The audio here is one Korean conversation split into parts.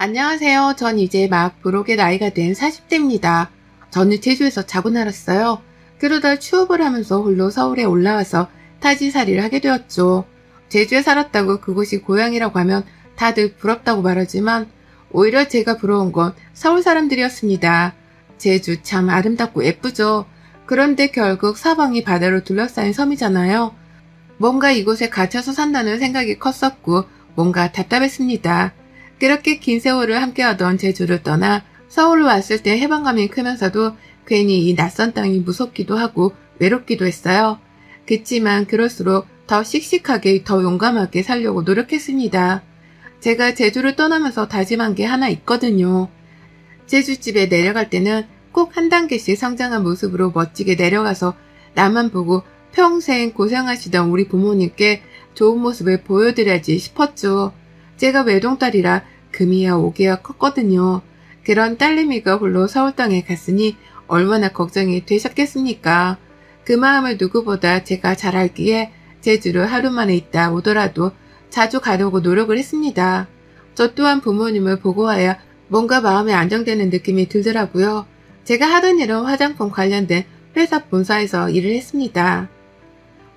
안녕하세요. 전 이제 막 부록의 나이가 된 40대입니다. 저는 제주에서 자고 날았어요. 그러다 취업을 하면서 홀로 서울에 올라와서 타지살이를 하게 되었죠. 제주에 살았다고 그곳이 고향이라고 하면 다들 부럽다고 말하지만 오히려 제가 부러운 건 서울 사람들이었습니다. 제주 참 아름답고 예쁘죠. 그런데 결국 사방이 바다로 둘러싸인 섬이잖아요. 뭔가 이곳에 갇혀서 산다는 생각이 컸었고 뭔가 답답했습니다. 그렇게 긴 세월을 함께하던 제주를 떠나 서울로 왔을 때 해방감이 크면서도 괜히 이 낯선 땅이 무섭기도 하고 외롭기도 했어요. 그치만 그럴수록 더 씩씩하게 더 용감하게 살려고 노력했습니다. 제가 제주를 떠나면서 다짐한 게 하나 있거든요. 제주집에 내려갈 때는 꼭 한 단계씩 성장한 모습으로 멋지게 내려가서 나만 보고 평생 고생하시던 우리 부모님께 좋은 모습을 보여드려야지 싶었죠. 제가 외동딸이라 금이야 오기야 컸거든요. 그런 딸내미가 홀로 서울 땅에 갔으니 얼마나 걱정이 되셨겠습니까? 그 마음을 누구보다 제가 잘 알기에 제주를 하루 만에 있다 오더라도 자주 가려고 노력을 했습니다. 저 또한 부모님을 보고 와야 뭔가 마음이 안정되는 느낌이 들더라고요. 제가 하던 일은 화장품 관련된 회사 본사에서 일을 했습니다.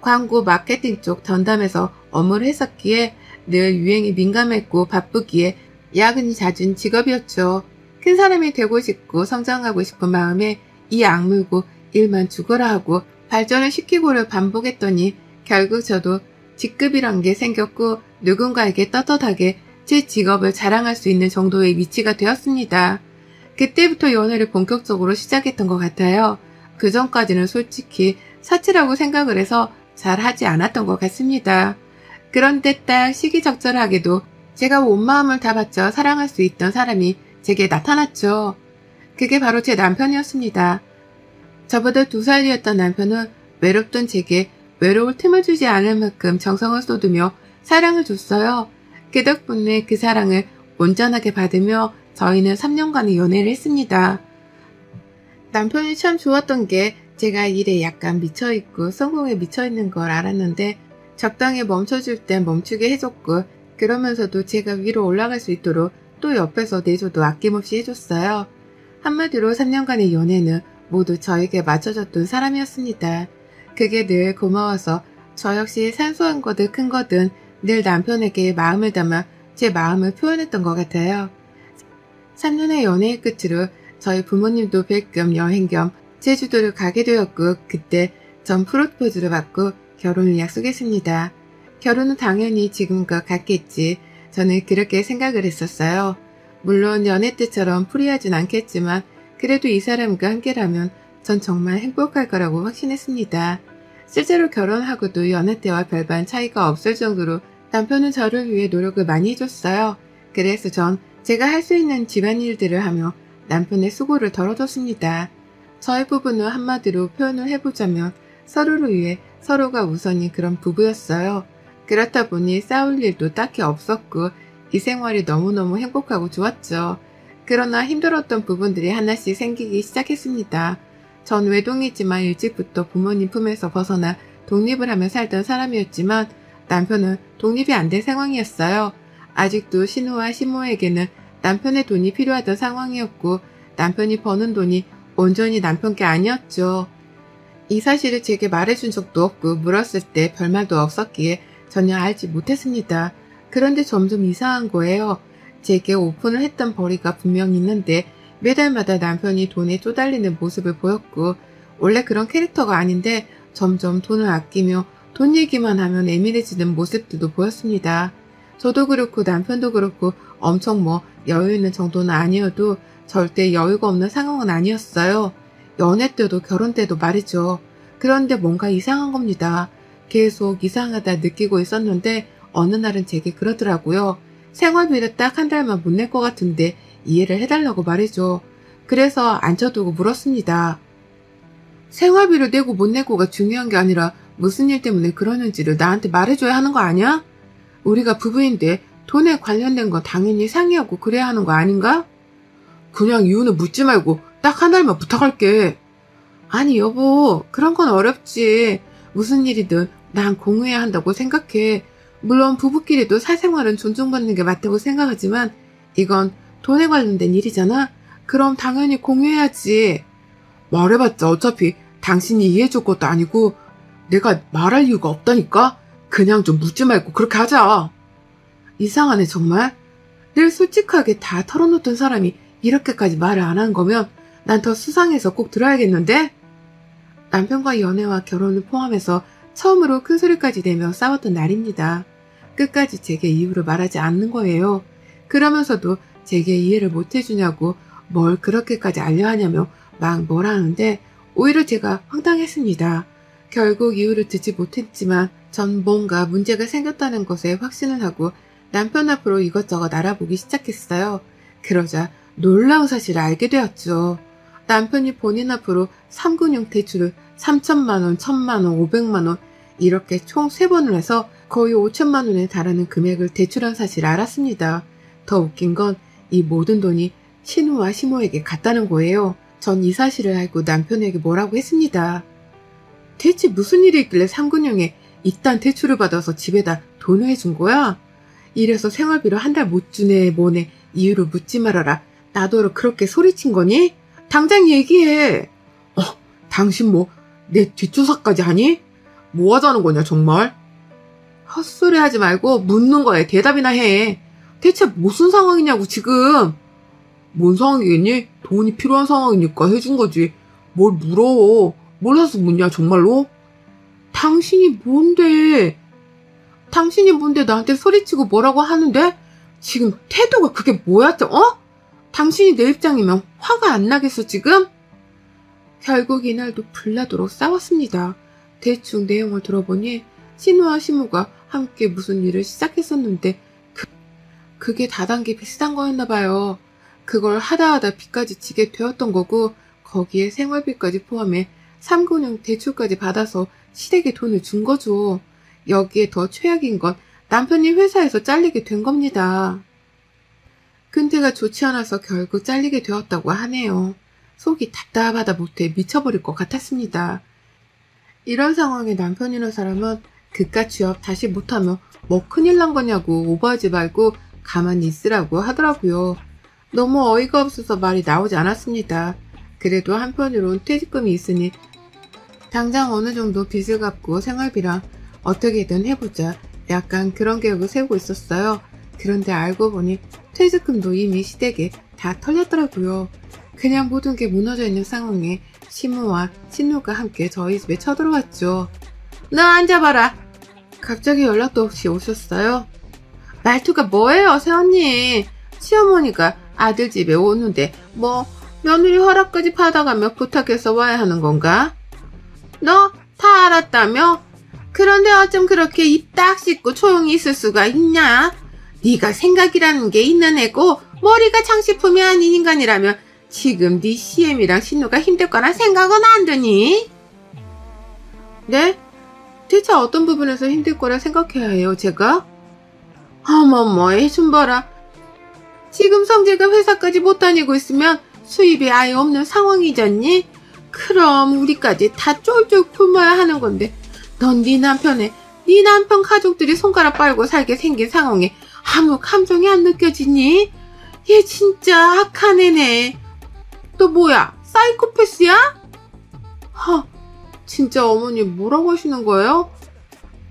광고 마케팅 쪽 전담해서 업무를 했었기에 늘 유행에 민감했고 바쁘기에 야근이 잦은 직업이었죠. 큰 사람이 되고 싶고 성장하고 싶은 마음에 이 악물고 일만 죽어라 하고 발전을 시키고를 반복했더니 결국 저도 직급이란 게 생겼고 누군가에게 떳떳하게 제 직업을 자랑할 수 있는 정도의 위치가 되었습니다. 그때부터 연애를 본격적으로 시작했던 것 같아요. 그 전까지는 솔직히 사치라고 생각을 해서 잘 하지 않았던 것 같습니다. 그런데 딱 시기적절하게도 제가 온 마음을 다 바쳐 사랑할 수 있던 사람이 제게 나타났죠. 그게 바로 제 남편이었습니다. 저보다 2살이었던 남편은 외롭던 제게 외로울 틈을 주지 않을 만큼 정성을 쏟으며 사랑을 줬어요. 그 덕분에 그 사랑을 온전하게 받으며 저희는 3년간의 연애를 했습니다. 남편이 참 좋았던 게 제가 일에 약간 미쳐있고 성공에 미쳐있는 걸 알았는데 적당히 멈춰줄 땐 멈추게 해줬고 그러면서도 제가 위로 올라갈 수 있도록 또 옆에서 내조도 아낌없이 해줬어요. 한마디로 3년간의 연애는 모두 저에게 맞춰줬던 사람이었습니다. 그게 늘 고마워서 저 역시 산소한 거든 큰 거든 늘 남편에게 마음을 담아 제 마음을 표현했던 것 같아요. 3년의 연애의 끝으로 저희 부모님도 뵐 겸 여행 겸 제주도를 가게 되었고 그때 전 프로포즈를 받고 결혼을 약속했습니다. 결혼은 당연히 지금과 같겠지. 저는 그렇게 생각을 했었어요. 물론 연애 때처럼 프리하진 않겠지만 그래도 이 사람과 함께라면 전 정말 행복할 거라고 확신했습니다. 실제로 결혼하고도 연애 때와 별반 차이가 없을 정도로 남편은 저를 위해 노력을 많이 해줬어요. 그래서 전 제가 할 수 있는 집안일들을 하며 남편의 수고를 덜어줬습니다. 저희 부부는 한마디로 표현을 해보자면 서로를 위해 서로가 우선인 그런 부부였어요. 그렇다 보니 싸울 일도 딱히 없었고 이 생활이 너무너무 행복하고 좋았죠. 그러나 힘들었던 부분들이 하나씩 생기기 시작했습니다. 전 외동이지만 일찍부터 부모님 품에서 벗어나 독립을 하며 살던 사람이었지만 남편은 독립이 안 된 상황이었어요. 아직도 신우와 신모에게는 남편의 돈이 필요하던 상황이었고 남편이 버는 돈이 온전히 남편 게 아니었죠. 이 사실을 제게 말해준 적도 없고 물었을 때 별말도 없었기에 전혀 알지 못했습니다. 그런데 점점 이상한 거예요. 제게 오픈을 했던 벌이가 분명히 있는데 매달마다 남편이 돈에 쪼달리는 모습을 보였고 원래 그런 캐릭터가 아닌데 점점 돈을 아끼며 돈 얘기만 하면 예민해지는 모습들도 보였습니다. 저도 그렇고 남편도 그렇고 엄청 여유 있는 정도는 아니어도 절대 여유가 없는 상황은 아니었어요. 연애 때도 결혼 때도 말이죠. 그런데 뭔가 이상한 겁니다. 계속 이상하다 느끼고 있었는데 어느 날은 제게 그러더라고요. 생활비를 딱 한 달만 못 낼 것 같은데 이해를 해달라고 말이죠. 그래서 앉혀두고 물었습니다. 생활비를 내고 못 내고가 중요한 게 아니라 무슨 일 때문에 그러는지를 나한테 말해줘야 하는 거 아니야? 우리가 부부인데 돈에 관련된 건 당연히 상의하고 그래야 하는 거 아닌가? 그냥 이유는 묻지 말고 딱 한 달만 부탁할게. 아니 여보, 그런 건 어렵지. 무슨 일이든 난 공유해야 한다고 생각해. 물론 부부끼리도 사생활은 존중받는 게 맞다고 생각하지만 이건 돈에 관련된 일이잖아? 그럼 당연히 공유해야지. 말해봤자 어차피 당신이 이해해줄 것도 아니고 내가 말할 이유가 없다니까? 그냥 좀 묻지 말고 그렇게 하자. 이상하네 정말. 늘 솔직하게 다 털어놓던 사람이 이렇게까지 말을 안 한 거면 난 더 수상해서 꼭 들어야겠는데? 남편과 연애와 결혼을 포함해서 처음으로 큰 소리까지 내며 싸웠던 날입니다. 끝까지 제게 이유를 말하지 않는 거예요. 그러면서도 제게 이해를 못 해주냐고 뭘 그렇게까지 알려 하냐며 막 뭐라 하는데 오히려 제가 황당했습니다. 결국 이유를 듣지 못했지만 전 뭔가 문제가 생겼다는 것에 확신을 하고 남편 앞으로 이것저것 알아보기 시작했어요. 그러자 놀라운 사실을 알게 되었죠. 남편이 본인 앞으로 3금융 대출을 3천만 원, 1천만 원, 500만 원 이렇게 총 3번을 해서 거의 5천만 원에 달하는 금액을 대출한 사실을 알았습니다. 더 웃긴 건 이 모든 돈이 신우와 시모에게 갔다는 거예요. 전 이 사실을 알고 남편에게 뭐라고 했습니다. 대체 무슨 일이 있길래 3금융에 이딴 대출을 받아서 집에다 돈을 해준 거야? 이래서 생활비를 한 달 못 주네 뭐네 이유를 묻지 말아라. 나더러 그렇게 소리친 거니? 당장 얘기해. 당신 뭐 내 뒷조사까지 하니? 뭐 하자는 거냐 정말? 헛소리 하지 말고 묻는 거에 대답이나 해. 대체 무슨 상황이냐고 지금. 뭔 상황이겠니? 돈이 필요한 상황이니까 해준 거지. 뭘 물어. 몰라서 묻냐 정말로? 당신이 뭔데 나한테 소리치고 뭐라고 하는데? 지금 태도가 그게 뭐야? 당신이 내 입장이면 화가 안 나겠어 지금? 결국 이날도 불나도록 싸웠습니다. 대충 내용을 들어보니 신우와 시무가 함께 무슨 일을 시작했었는데 그게 다단계 비슷한 거였나 봐요. 그걸 하다 빚까지 지게 되었던 거고 거기에 생활비까지 포함해 3금융 대출까지 받아서 시댁에 돈을 준 거죠. 여기에 더 최악인 건 남편이 회사에서 잘리게 된 겁니다. 근태가 좋지 않아서 결국 잘리게 되었다고 하네요. 속이 답답하다 못해 미쳐버릴 것 같았습니다. 이런 상황에 남편이라는 사람은 그깟 취업 다시 못하면 뭐 큰일 난 거냐고 오버하지 말고 가만히 있으라고 하더라고요. 너무 어이가 없어서 말이 나오지 않았습니다. 그래도 한편으론 퇴직금이 있으니 당장 어느 정도 빚을 갚고 생활비랑 어떻게든 해보자 약간 그런 계획을 세우고 있었어요. 그런데 알고 보니 퇴직금도 이미 시댁에 다 털렸더라고요. 그냥 모든 게 무너져 있는 상황에 시무와 신우가 함께 저희 집에 쳐들어왔죠. 너 앉아봐라. 갑자기 연락도 없이 오셨어요. 말투가 뭐예요 새언니. 시어머니가 아들 집에 오는데 뭐 며느리 허락까지 받아가며 부탁해서 와야 하는 건가? 너 다 알았다며? 그런데 어쩜 그렇게 입 딱 씻고 조용히 있을 수가 있냐? 네가 생각이라는 게 있는 애고 머리가 장식품이 아닌 인간이라면 지금 네 CM이랑 신우가 힘들 거란 생각은 안 드니? 네? 대체 어떤 부분에서 힘들 거라 생각해야 해요 제가? 어머머 좀 봐라. 지금 성재가 회사까지 못 다니고 있으면 수입이 아예 없는 상황이잖니? 그럼 우리까지 다 쫄쫄 굶어야 하는 건데 넌 네 남편 가족들이 손가락 빨고 살게 생긴 상황에 아무 감정이 안 느껴지니? 얘 진짜 악한 애네. 너 뭐야? 사이코패스야? 진짜 어머니 뭐라고 하시는 거예요?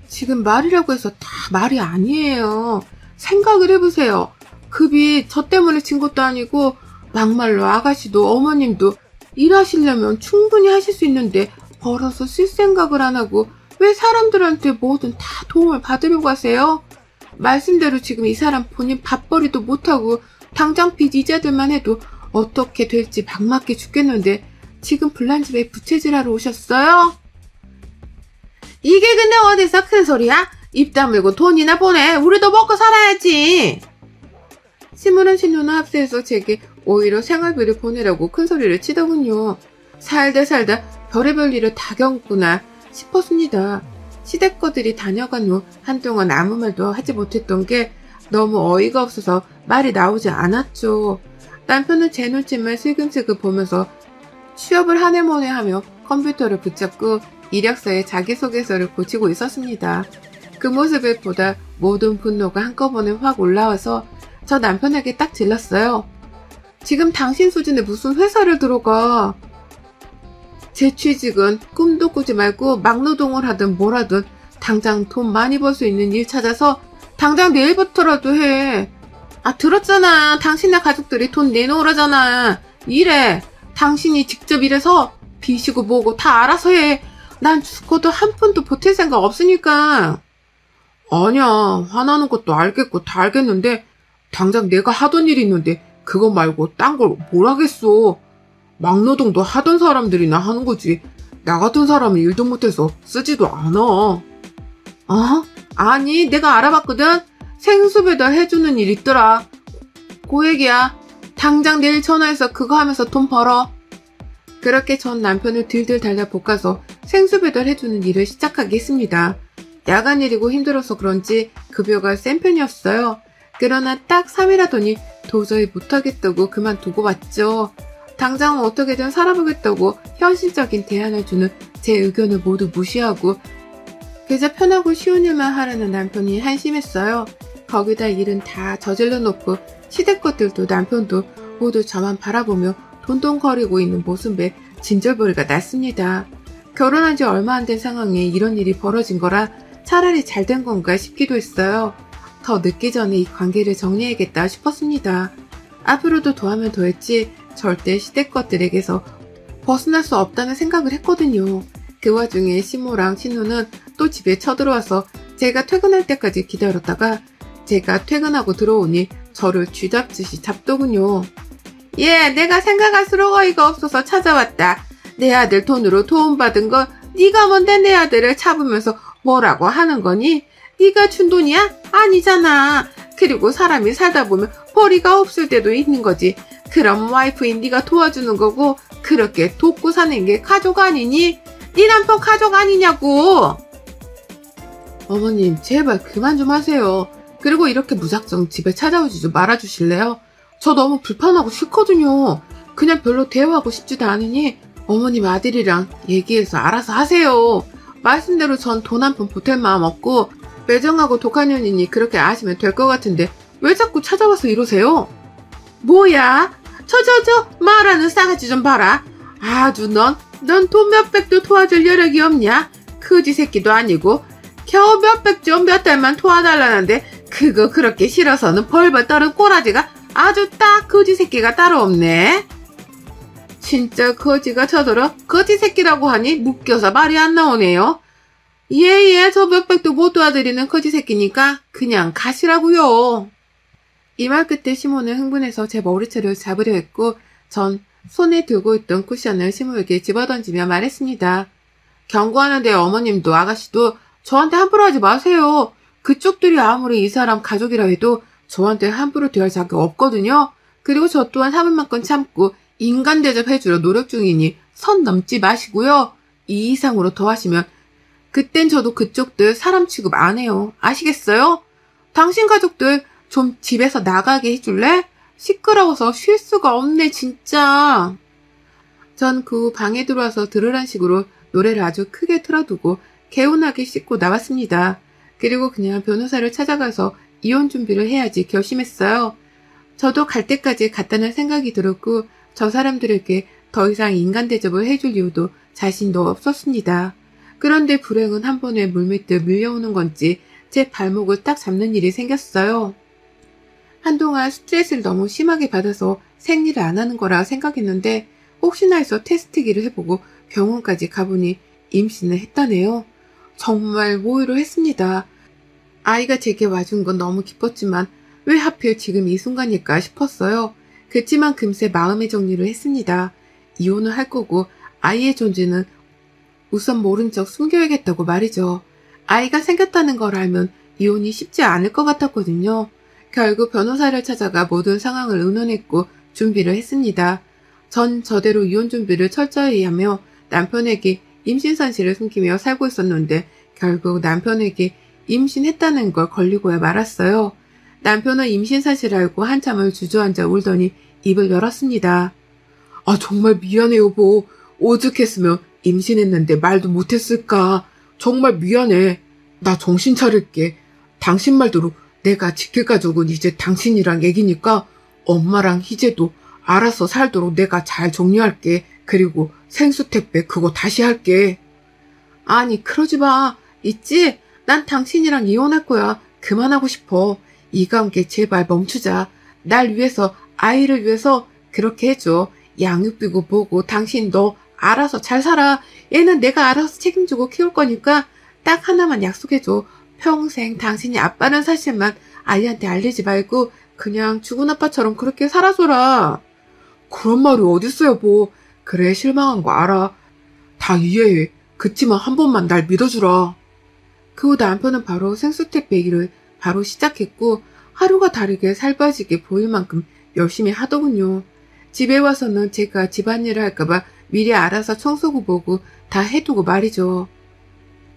지금 말이라고 해서 다 말이 아니에요. 생각을 해보세요. 급이 저 때문에 진 것도 아니고 막말로 아가씨도 어머님도 일하시려면 충분히 하실 수 있는데 벌어서 쓸 생각을 안 하고 왜 사람들한테 뭐든 다 도움을 받으려고 하세요? 말씀대로 지금 이 사람 본인 밥벌이도 못하고 당장 빚 이자들만 해도 어떻게 될지 막막해 죽겠는데 지금 불난집에 부채질하러 오셨어요? 이게 근데 어디서 큰 소리야? 입 다물고 돈이나 보내. 우리도 먹고 살아야지. 시무는 신우는 합세해서 제게 오히려 생활비를 보내라고 큰 소리를 치더군요. 살다 별의별 일을 다 겪구나 싶었습니다. 시댁거들이 다녀간 후 한동안 아무 말도 하지 못했던 게 너무 어이가 없어서 말이 나오지 않았죠. 남편은 제 눈치만 슬금슬금 보면서 취업을 하네모네 하며 컴퓨터를 붙잡고 이력서에 자기소개서를 고치고 있었습니다. 그 모습을 보다 모든 분노가 한꺼번에 확 올라와서 저 남편에게 딱 질렀어요. 지금 당신 수준에 무슨 회사를 들어가. 제 취직은 꿈도 꾸지 말고 막노동을 하든 뭘 하든 당장 돈 많이 벌 수 있는 일 찾아서 당장 내일부터라도 해. 아, 들었잖아. 당신네 가족들이 돈 내놓으라잖아. 일해. 당신이 직접 일해서 비시고 뭐고 다 알아서 해. 난 죽어도 한 푼도 보탤 생각 없으니까. 아니야. 화나는 것도 알겠고 다 알겠는데 당장 내가 하던 일이 있는데 그거 말고 딴 걸 뭘 하겠어. 막노동도 하던 사람들이나 하는 거지. 나 같은 사람은 일도 못해서 쓰지도 않아. 어? 아니, 내가 알아봤거든. 생수 배달 해주는 일 있더라. 그 얘기야. 당장 내일 전화해서 그거 하면서 돈 벌어. 그렇게 전 남편을 들들 달달 볶아서 생수 배달 해주는 일을 시작하게 했습니다. 야간일이고 힘들어서 그런지 급여가 센 편이었어요. 그러나 딱 3일 하더니 도저히 못하겠다고 그만두고 왔죠. 당장 어떻게든 살아보겠다고 현실적인 대안을 주는 제 의견을 모두 무시하고 그저 편하고 쉬운 일만 하려는 남편이 한심했어요. 거기다 일은 다 저질러 놓고 시댁 것들도 남편도 모두 저만 바라보며 돈돈거리고 있는 모습에 진절머리가 났습니다. 결혼한 지 얼마 안 된 상황에 이런 일이 벌어진 거라 차라리 잘 된 건가 싶기도 했어요. 더 늦기 전에 이 관계를 정리해야겠다 싶었습니다. 앞으로도 더하면 더했지 절대 시댁 것들에게서 벗어날 수 없다는 생각을 했거든요. 그 와중에 시모랑 신우는 또 집에 쳐들어와서 제가 퇴근할 때까지 기다렸다가 제가 퇴근하고 들어오니 저를 쥐잡듯이 잡더군요. 예, 내가 생각할수록 어이가 없어서 찾아왔다. 내 아들 돈으로 도움받은 거 네가 뭔데 내 아들을 잡으면서 뭐라고 하는 거니? 네가 준 돈이야? 아니잖아. 그리고 사람이 살다 보면 벌이가 없을 때도 있는 거지. 그럼 와이프인 네가 도와주는 거고 그렇게 돕고 사는 게 가족 아니니? 네 남편 가족 아니냐고. 어머님, 제발 그만 좀 하세요. 그리고 이렇게 무작정 집에 찾아오지 좀 말아주실래요? 저 너무 불편하고 싫거든요. 그냥 별로 대화하고 싶지도 않으니 어머님 아들이랑 얘기해서 알아서 하세요. 말씀대로 전 돈 한 푼 보탤 마음 없고 매정하고 독한 년이니 그렇게 아시면 될 것 같은데 왜 자꾸 찾아와서 이러세요? 뭐야? 저 말하는 싸가지 좀 봐라. 아주 넌 돈 몇백도 도와줄 여력이 없냐? 거지 새끼도 아니고 겨우 몇백 좀 몇 달만 도와달라는데 그거 그렇게 싫어서는 벌벌 떠는 꼬라지가 아주 딱 거지 새끼가 따로 없네. 진짜 거지가 쳐들어 거지 새끼라고 하니 묶여서 말이 안 나오네요. 예, 저 몇백도 못 도와드리는 거지 새끼니까 그냥 가시라고요. 이 말 끝에 시모는 흥분해서 제 머리채를 잡으려 했고 전 손에 들고 있던 쿠션을 시모에게 집어던지며 말했습니다. 경고하는데 어머님도 아가씨도 저한테 함부로 하지 마세요. 그쪽들이 아무리 이 사람 가족이라 해도 저한테 함부로 대할 자격 없거든요. 그리고 저 또한 참을 만큼 참고 인간 대접해주려 노력 중이니 선 넘지 마시고요. 이 이상으로 더 하시면 그땐 저도 그쪽들 사람 취급 안 해요. 아시겠어요? 당신 가족들 좀 집에서 나가게 해줄래? 시끄러워서 쉴 수가 없네 진짜. 전 그 후 방에 들어와서 들으란 식으로 노래를 아주 크게 틀어두고 개운하게 씻고 나왔습니다. 그리고 그냥 변호사를 찾아가서 이혼 준비를 해야지 결심했어요. 저도 갈 때까지 갔다는 생각이 들었고 저 사람들에게 더 이상 인간 대접을 해줄 이유도 자신도 없었습니다. 그런데 불행은 한 번에 물밀듯 밀려오는 건지 제 발목을 딱 잡는 일이 생겼어요. 한동안 스트레스를 너무 심하게 받아서 생리를 안 하는 거라 생각했는데 혹시나 해서 테스트기를 해보고 병원까지 가보니 임신을 했다네요. 정말 모의로 했습니다. 아이가 제게 와준 건 너무 기뻤지만 왜 하필 지금 이 순간일까 싶었어요. 그치만 금세 마음의 정리를 했습니다. 이혼을 할 거고 아이의 존재는 우선 모른 척 숨겨야겠다고 말이죠. 아이가 생겼다는 걸 알면 이혼이 쉽지 않을 것 같았거든요. 결국 변호사를 찾아가 모든 상황을 의논했고 준비를 했습니다. 전 저대로 이혼 준비를 철저히 하며 남편에게 임신 사실을 숨기며 살고 있었는데 결국 남편에게 임신했다는 걸 걸리고야 말았어요. 남편은 임신 사실을 알고 한참을 주저앉아 울더니 입을 열었습니다. 아 정말 미안해 여보. 오죽했으면 임신했는데 말도 못했을까. 정말 미안해. 나 정신 차릴게. 당신 말대로 내가 지킬 가족은 이제 당신이랑 애기니까 엄마랑 희재도 알아서 살도록 내가 잘 정리할게. 그리고 생수택배 그거 다시 할게. 아니 그러지 마. 있지? 난 당신이랑 이혼할 거야. 그만하고 싶어. 이감계 제발 멈추자. 날 위해서 아이를 위해서 그렇게 해줘. 양육비고 뭐고 당신 너 알아서 잘 살아. 얘는 내가 알아서 책임지고 키울 거니까 딱 하나만 약속해줘. 평생 당신이 아빠라는 사실만 아이한테 알리지 말고 그냥 죽은 아빠처럼 그렇게 살아줘라. 그런 말이 어딨어 여보. 그래 실망한 거 알아. 다 이해해. 그치만 한 번만 날 믿어주라. 그 후 남편은 바로 생수택배 일을 바로 시작했고 하루가 다르게 살빠지게 보일 만큼 열심히 하더군요. 집에 와서는 제가 집안일을 할까봐 미리 알아서 청소고 보고 다 해두고 말이죠.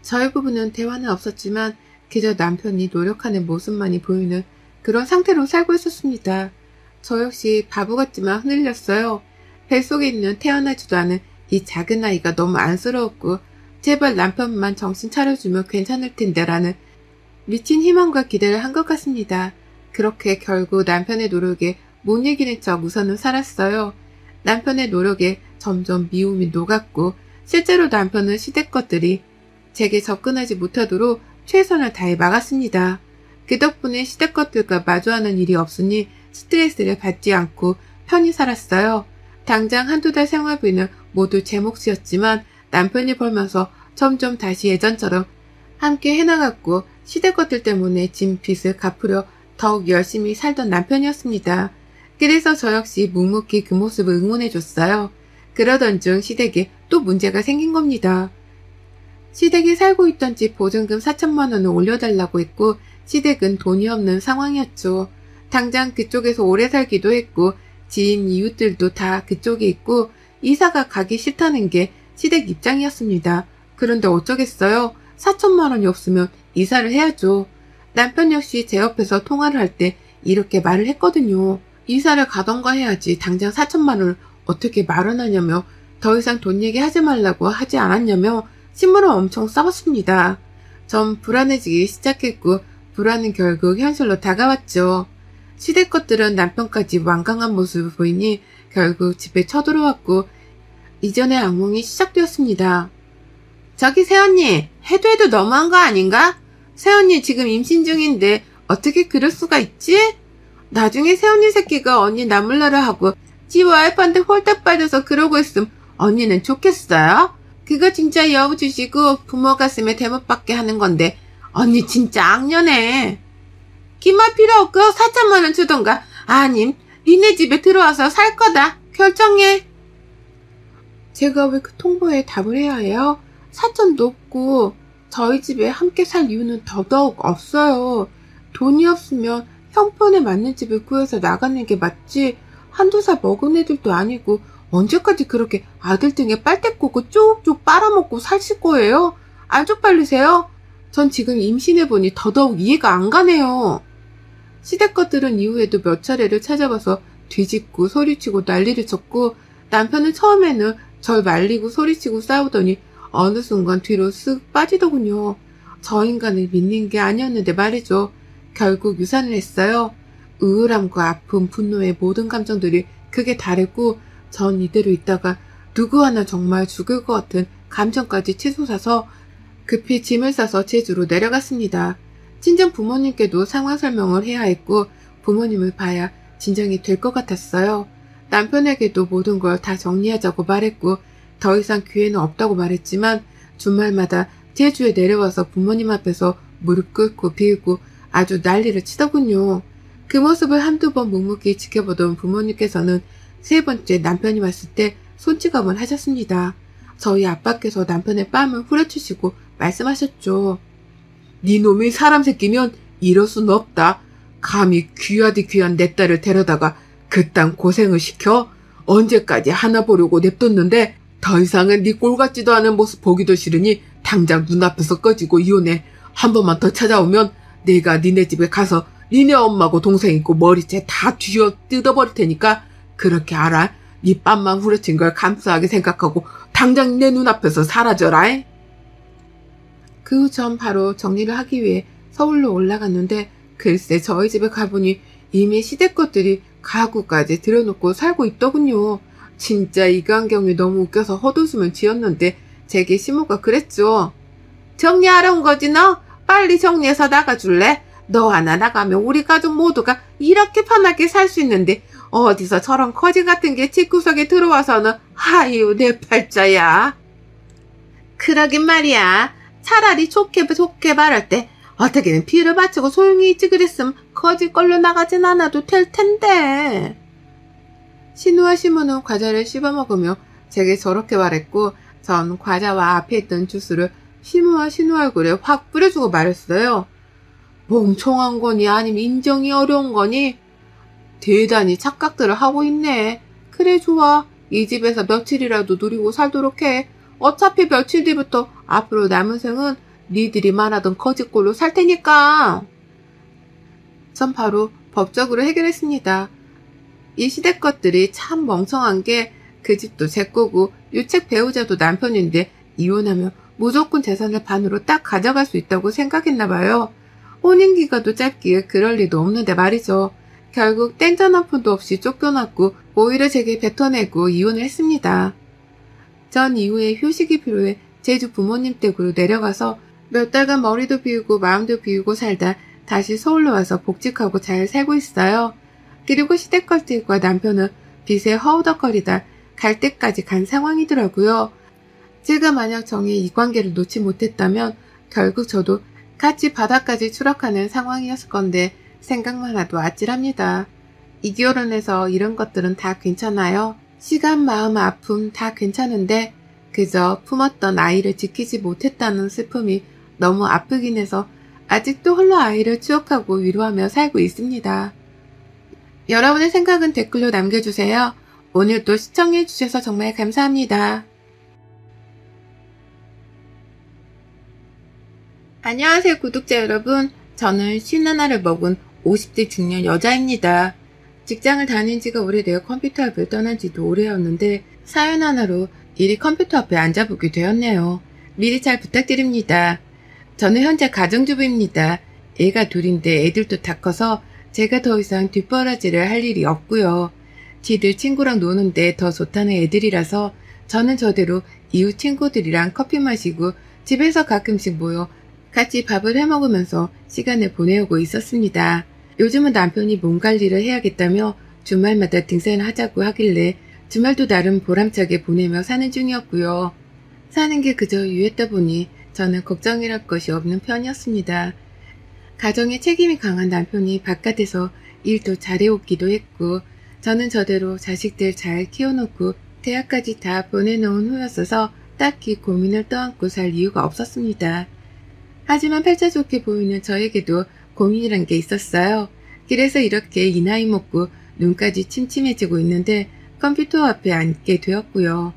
저희 부부는 대화는 없었지만 그저 남편이 노력하는 모습만이 보이는 그런 상태로 살고 있었습니다. 저 역시 바보 같지만 흔들렸어요. 뱃속에 있는 태어나지도 않은 이 작은 아이가 너무 안쓰러웠고 제발 남편만 정신 차려주면 괜찮을 텐데라는 미친 희망과 기대를 한 것 같습니다. 그렇게 결국 남편의 노력에 못 이기는 척 우선은 살았어요. 남편의 노력에 점점 미움이 녹았고 실제로 남편은 시댁 것들이 제게 접근하지 못하도록 최선을 다해 막았습니다. 그 덕분에 시댁 것들과 마주하는 일이 없으니 스트레스를 받지 않고 편히 살았어요. 당장 한두 달 생활비는 모두 제 몫이었지만 남편이 벌면서 점점 다시 예전처럼 함께 해나갔고 시댁 것들 때문에 진 빚을 갚으려 더욱 열심히 살던 남편이었습니다. 그래서 저 역시 묵묵히 그 모습을 응원해줬어요. 그러던 중 시댁에 또 문제가 생긴 겁니다. 시댁이 살고 있던 집 보증금 4천만 원을 올려달라고 했고 시댁은 돈이 없는 상황이었죠. 당장 그쪽에서 오래 살기도 했고 지인 이웃들도 다 그쪽에 있고 이사가 가기 싫다는 게 시댁 입장이었습니다. 그런데 어쩌겠어요. 4천만 원이 없으면 이사를 해야죠. 남편 역시 제 옆에서 통화를 할 때 이렇게 말을 했거든요. 이사를 가던가 해야지 당장 4천만 원을 어떻게 마련하냐며 더 이상 돈 얘기하지 말라고 하지 않았냐며 신문을 엄청 싸웠습니다. 전 불안해지기 시작했고 불안은 결국 현실로 다가왔죠. 시댁 것들은 남편까지 완강한 모습을 보이니 결국 집에 쳐들어왔고 이전의 악몽이 시작되었습니다. 저기 새언니, 해도 너무한 거 아닌가? 새언니 지금 임신 중인데 어떻게 그럴 수가 있지? 나중에 새언니 새끼가 언니 나몰라라 하고 지 와이프한테 홀딱 빠져서 그러고 있음 언니는 좋겠어요? 그거 진짜 여우 주시고 부모 가슴에 대못받게 하는 건데 언니 진짜 악녀네. 기말 필요 없고 4천만 원 주던가 아님 니네 집에 들어와서 살 거다. 결정해. 제가 왜 그 통보에 답을 해야 해요? 4천도 없고 저희 집에 함께 살 이유는 더더욱 없어요. 돈이 없으면 형편에 맞는 집을 구해서 나가는 게 맞지 한두 살 먹은 애들도 아니고 언제까지 그렇게 아들 등에 빨대 꽂고 쭉쭉 빨아먹고 사실 거예요? 알 쪽팔리세요? 전 지금 임신해보니 더더욱 이해가 안 가네요. 시댁 것들은 이후에도 몇 차례를 찾아가서 뒤집고 소리치고 난리를 쳤고 남편은 처음에는 절 말리고 소리치고 싸우더니 어느 순간 뒤로 쓱 빠지더군요. 저 인간을 믿는 게 아니었는데 말이죠. 결국 유산을 했어요. 우울함과 아픔, 분노의 모든 감정들이 크게 다르고 전 이대로 있다가 누구 하나 정말 죽을 것 같은 감정까지 치솟아서 급히 짐을 싸서 제주로 내려갔습니다. 친정 부모님께도 상황 설명을 해야 했고 부모님을 봐야 진정이 될 것 같았어요. 남편에게도 모든 걸 다 정리하자고 말했고 더 이상 기회는 없다고 말했지만 주말마다 제주에 내려와서 부모님 앞에서 무릎 꿇고 빌고 아주 난리를 치더군요. 그 모습을 한두 번 묵묵히 지켜보던 부모님께서는 세 번째 남편이 왔을 때 손찌검을 하셨습니다. 저희 아빠께서 남편의 뺨을 후려치시고 말씀하셨죠. 네 놈이 사람 새끼면 이럴 수는 없다. 감히 귀하디 귀한 내 딸을 데려다가 그딴 고생을 시켜? 언제까지 하나 보려고 냅뒀는데 더 이상은 네 꼴 같지도 않은 모습 보기도 싫으니 당장 눈앞에서 꺼지고 이혼해. 한 번만 더 찾아오면 내가 니네 집에 가서 니네 엄마고 동생 있고 머리채 다 뒤어 뜯어버릴 테니까 그렇게 알아. 네 뺨만 후려친 걸 감사하게 생각하고 당장 내 눈앞에서 사라져라. 그 후 전 바로 정리를 하기 위해 서울로 올라갔는데 글쎄 저희 집에 가보니 이미 시댁 것들이 가구까지 들여놓고 살고 있더군요. 진짜 이간경이 너무 웃겨서 헛웃음을 지었는데 제게 시모가 그랬죠. 정리하러 온 거지 너? 빨리 정리해서 나가줄래? 너 하나 나가면 우리 가족 모두가 이렇게 편하게 살 수 있는데 어디서 저런 거지 같은 게 집구석에 들어와서는 아유 내 팔자야. 그러긴 말이야. 차라리 좋게 말할 때 어떻게든 비를 바치고 소용이 있지 그랬음 거지 걸로 나가진 않아도 될 텐데. 신우와 시모는 과자를 씹어먹으며 제게 저렇게 말했고 전 과자와 앞에 있던 주스를 시모와 신우 얼굴에 확 뿌려주고 말했어요. 멍청한 거니 아니면 인정이 어려운 거니? 대단히 착각들을 하고 있네. 그래 좋아. 이 집에서 며칠이라도 누리고 살도록 해. 어차피 며칠 뒤부터 앞으로 남은 생은 니들이 말하던 거짓골로 살 테니까. 전 바로 법적으로 해결했습니다. 이 시댁 것들이 참 멍청한 게 그 집도 제 거고 유책 배우자도 남편인데 이혼하면 무조건 재산을 반으로 딱 가져갈 수 있다고 생각했나 봐요. 혼인기간도 짧기에 그럴 리도 없는데 말이죠. 결국 땡전 한 푼도 없이 쫓겨났고 오히려 제게 뱉어내고 이혼을 했습니다. 전 이후에 휴식이 필요해 제주 부모님 댁으로 내려가서 몇 달간 머리도 비우고 마음도 비우고 살다 다시 서울로 와서 복직하고 잘 살고 있어요. 그리고 시댁걸들과 남편은 빚에 허우덕거리다 갈 때까지 간 상황이더라고요. 제가 만약 정의 이 관계를 놓지 못했다면 결국 저도 같이 바다까지 추락하는 상황이었을 건데 생각만 해도 아찔합니다. 이 결혼해서 이런 것들은 다 괜찮아요. 시간, 마음, 아픔 다 괜찮은데 그저 품었던 아이를 지키지 못했다는 슬픔이 너무 아프긴 해서 아직도 홀로 아이를 추억하고 위로하며 살고 있습니다. 여러분의 생각은 댓글로 남겨주세요. 오늘도 시청해주셔서 정말 감사합니다. 안녕하세요 구독자 여러분. 저는 51을 먹은 50대 중년 여자입니다. 직장을 다닌 지가 오래되어 컴퓨터 앞을 떠난 지도 오래였는데 사연 하나로 일이 컴퓨터 앞에 앉아보게 되었네요. 미리 잘 부탁드립니다. 저는 현재 가정주부입니다. 애가 둘인데 애들도 다 커서 제가 더 이상 뒷바라지를 할 일이 없고요. 지들 친구랑 노는데 더 좋다는 애들이라서 저는 저대로 이웃 친구들이랑 커피 마시고 집에서 가끔씩 모여 같이 밥을 해먹으면서 시간을 보내고 있었습니다. 요즘은 남편이 몸 관리를 해야겠다며 주말마다 등산을 하자고 하길래 주말도 나름 보람차게 보내며 사는 중이었고요. 사는 게 그저 유했다 보니 저는 걱정이랄 것이 없는 편이었습니다. 가정에 책임이 강한 남편이 바깥에서 일도 잘해오기도 했고 저는 저대로 자식들 잘 키워놓고 대학까지 다 보내놓은 후였어서 딱히 고민을 떠안고 살 이유가 없었습니다. 하지만 팔자 좋게 보이는 저에게도 고민이란 게 있었어요. 그래서 이렇게 이 나이 먹고 눈까지 침침해지고 있는데 컴퓨터 앞에 앉게 되었고요.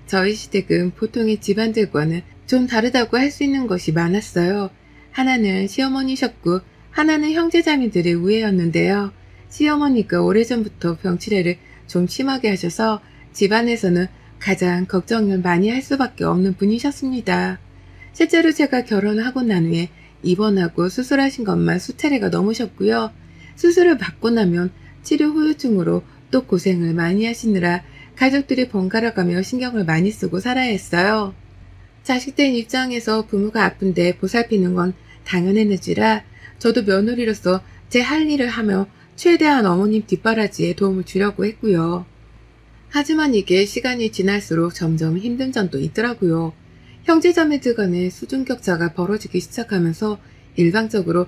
저희 시댁은 보통의 집안들과는 좀 다르다고 할 수 있는 것이 많았어요. 하나는 시어머니셨고 하나는 형제자매들의 우애였는데요. 시어머니가 오래전부터 병치레를 좀 심하게 하셔서 집안에서는 가장 걱정을 많이 할 수밖에 없는 분이셨습니다. 실제로 제가 결혼하고 난 후에 입원하고 수술하신 것만 수차례가 넘으셨고요. 수술을 받고 나면 치료 후유증으로 또 고생을 많이 하시느라 가족들이 번갈아가며 신경을 많이 쓰고 살아야 했어요. 자식된 입장에서 부모가 아픈데 보살피는 건 당연했는지라 저도 며느리로서 제 할 일을 하며 최대한 어머님 뒷바라지에 도움을 주려고 했고요. 하지만 이게 시간이 지날수록 점점 힘든 점도 있더라고요. 형제자매들 간의 수준격차가 벌어지기 시작하면서 일방적으로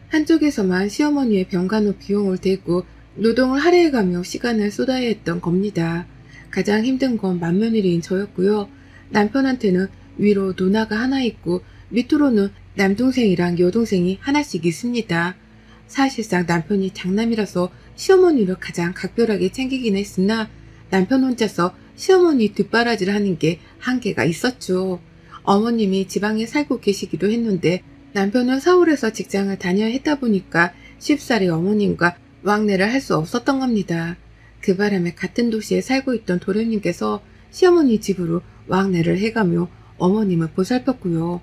한쪽에서만 시어머니의 병간호 비용을 대고 노동을 할애해가며 시간을 쏟아야 했던 겁니다. 가장 힘든 건 맏며느리인 저였고요. 남편한테는 위로 누나가 하나 있고 밑으로는 남동생이랑 여동생이 하나씩 있습니다. 사실상 남편이 장남이라서 시어머니를 가장 각별하게 챙기긴 했으나 남편 혼자서 시어머니 뒷바라지를 하는 게 한계가 있었죠. 어머님이 지방에 살고 계시기도 했는데 남편은 서울에서 직장을 다녀야 했다 보니까 쉽사리 어머님과 왕래를 할 수 없었던 겁니다. 그 바람에 같은 도시에 살고 있던 도련님께서 시어머니 집으로 왕래를 해가며 어머님을 보살폈고요.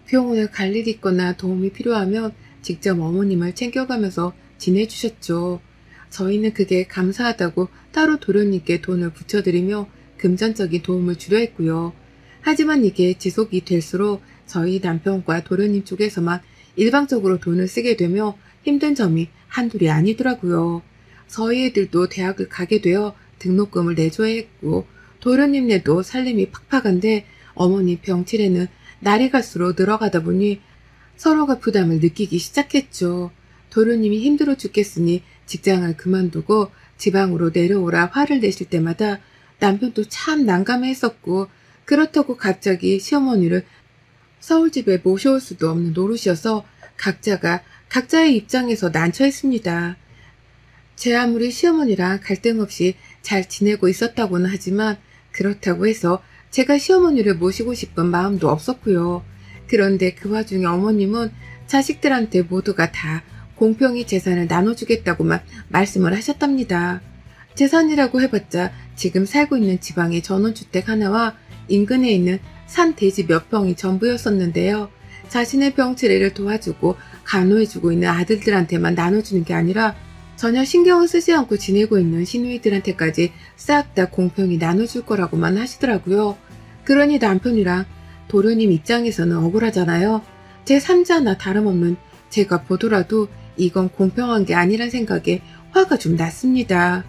병원에 갈 일이 있거나 도움이 필요하면 직접 어머님을 챙겨가면서 지내주셨죠. 저희는 그게 감사하다고 따로 도련님께 돈을 붙여드리며 금전적인 도움을 주려 했고요. 하지만 이게 지속이 될수록 저희 남편과 도련님 쪽에서만 일방적으로 돈을 쓰게 되며 힘든 점이 한둘이 아니더라고요. 저희 애들도 대학을 가게 되어 등록금을 내줘야 했고 도련님네도 살림이 팍팍한데 어머니 병치레는 날이 갈수록 늘어가다 보니 서로가 부담을 느끼기 시작했죠. 도련님이 힘들어 죽겠으니 직장을 그만두고 지방으로 내려오라 화를 내실 때마다 남편도 참 난감해했었고 그렇다고 갑자기 시어머니를 서울집에 모셔올 수도 없는 노릇이어서 각자가 각자의 입장에서 난처했습니다. 제 아무리 시어머니랑 갈등 없이 잘 지내고 있었다고는 하지만 그렇다고 해서 제가 시어머니를 모시고 싶은 마음도 없었고요. 그런데 그 와중에 어머님은 자식들한테 모두가 다 공평히 재산을 나눠주겠다고만 말씀을 하셨답니다. 재산이라고 해봤자 지금 살고 있는 지방의 전원주택 하나와 인근에 있는 산 대지 몇 평이 전부였었는데요. 자신의 병치레를 도와주고 간호해주고 있는 아들들한테만 나눠주는 게 아니라 전혀 신경을 쓰지 않고 지내고 있는 시누이들한테까지 싹 다 공평히 나눠줄 거라고만 하시더라고요. 그러니 남편이랑 도련님 입장에서는 억울하잖아요. 제 3자나 다름없는 제가 보더라도 이건 공평한 게 아니란 생각에 화가 좀 났습니다.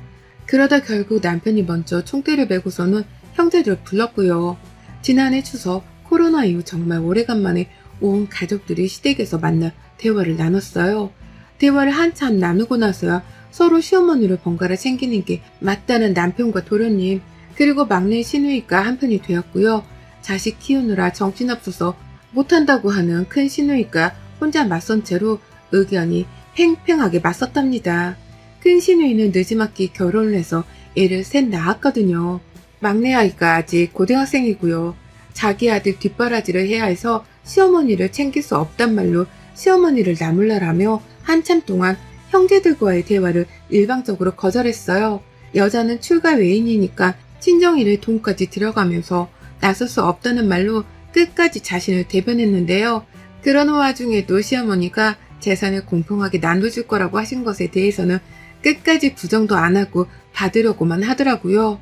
그러다 결국 남편이 먼저 총대를 메고서는 형제들을 불렀고요. 지난해 추석 코로나 이후 정말 오래간만에 온 가족들이 시댁에서 만나 대화를 나눴어요. 대화를 한참 나누고 나서야 서로 시어머니를 번갈아 챙기는 게 맞다는 남편과 도련님, 그리고 막내 시누이가 한편이 되었고요. 자식 키우느라 정신없어서 못한다고 하는 큰 시누이가 혼자 맞선 채로 의견이 팽팽하게 맞섰답니다. 큰 시누이는 늦지막히 결혼을 해서 애를 셋 낳았거든요. 막내 아이가 아직 고등학생이고요. 자기 아들 뒷바라지를 해야 해서 시어머니를 챙길 수 없단 말로 시어머니를 나물라라며 한참 동안 형제들과의 대화를 일방적으로 거절했어요. 여자는 출가 외인이니까 친정일에 돈까지 들어가면서 나설 수 없다는 말로 끝까지 자신을 대변했는데요. 그런 와중에도 시어머니가 재산을 공평하게 나눠줄 거라고 하신 것에 대해서는 끝까지 부정도 안 하고 받으려고만 하더라고요.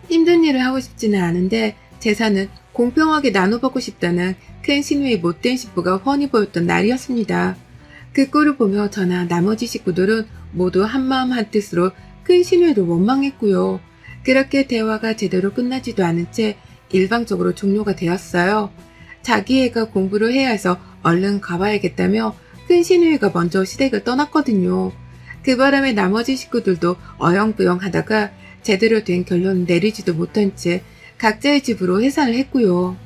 힘든 일을 하고 싶지는 않은데 재산은 공평하게 나눠보고 싶다는 큰 시누이의 못된 식구가 훤히 보였던 날이었습니다. 그 꼴을 보며 저나 나머지 식구들은 모두 한마음 한뜻으로 큰 시누이를 원망했고요. 그렇게 대화가 제대로 끝나지도 않은 채 일방적으로 종료가 되었어요. 자기 애가 공부를 해야 해서 얼른 가봐야겠다며 큰 시누이가 먼저 시댁을 떠났거든요. 그 바람에 나머지 식구들도 어영부영 하다가 제대로 된 결론을 내리지도 못한 채 각자의 집으로 해산을 했고요.